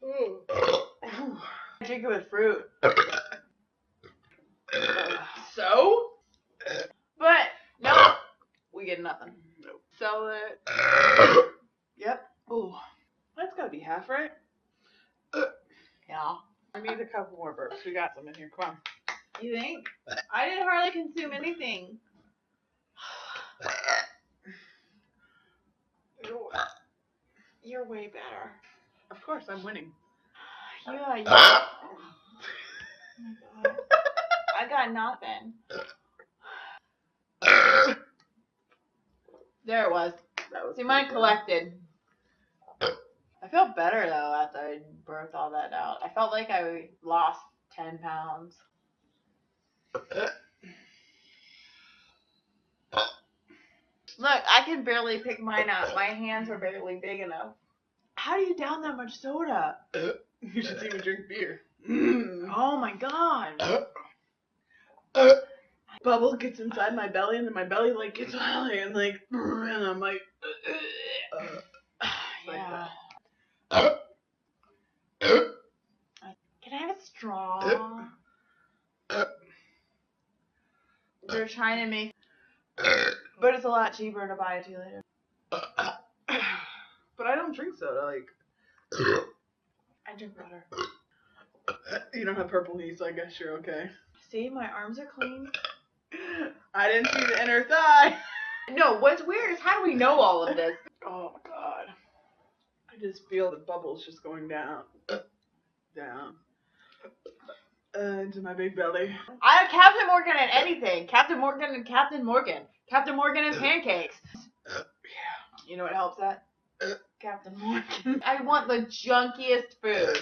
I drink it with fruit. So? But no, we get nothing. Nope. Sell it. Yep. Oh, that's gotta be half, right? Yeah. I need a couple more burps. We got some in here. Come on. You think? I didn't hardly consume anything. You're way better. Of course, I'm winning. Yeah, you. Oh my God. I got nothing. There it was. That was See, mine collected. I felt better though after I burped all that out. I felt like I lost 10 pounds. Look, I can barely pick mine up. My hands are barely big enough. How do you down that much soda? You should see me drink beer. Oh my God. Bubble gets inside my belly, and then my belly like gets high, and like, and I'm like, Yeah. Like Can I have a straw? They're trying to make, but it's a lot cheaper to buy a 2-liter. But I don't drink soda. Like, I drink water. you don't have purple knees, so I guess you're okay. See, my arms are clean. I didn't see the inner thigh. No, what's weird is how do we know all of this? Oh my God. I just feel the bubbles just going down. Down. Into my big belly. I have Captain Morgan and anything. Captain Morgan and Captain Morgan. Captain Morgan and pancakes. Yeah. You know what helps that? Captain Morgan. I want the junkiest food.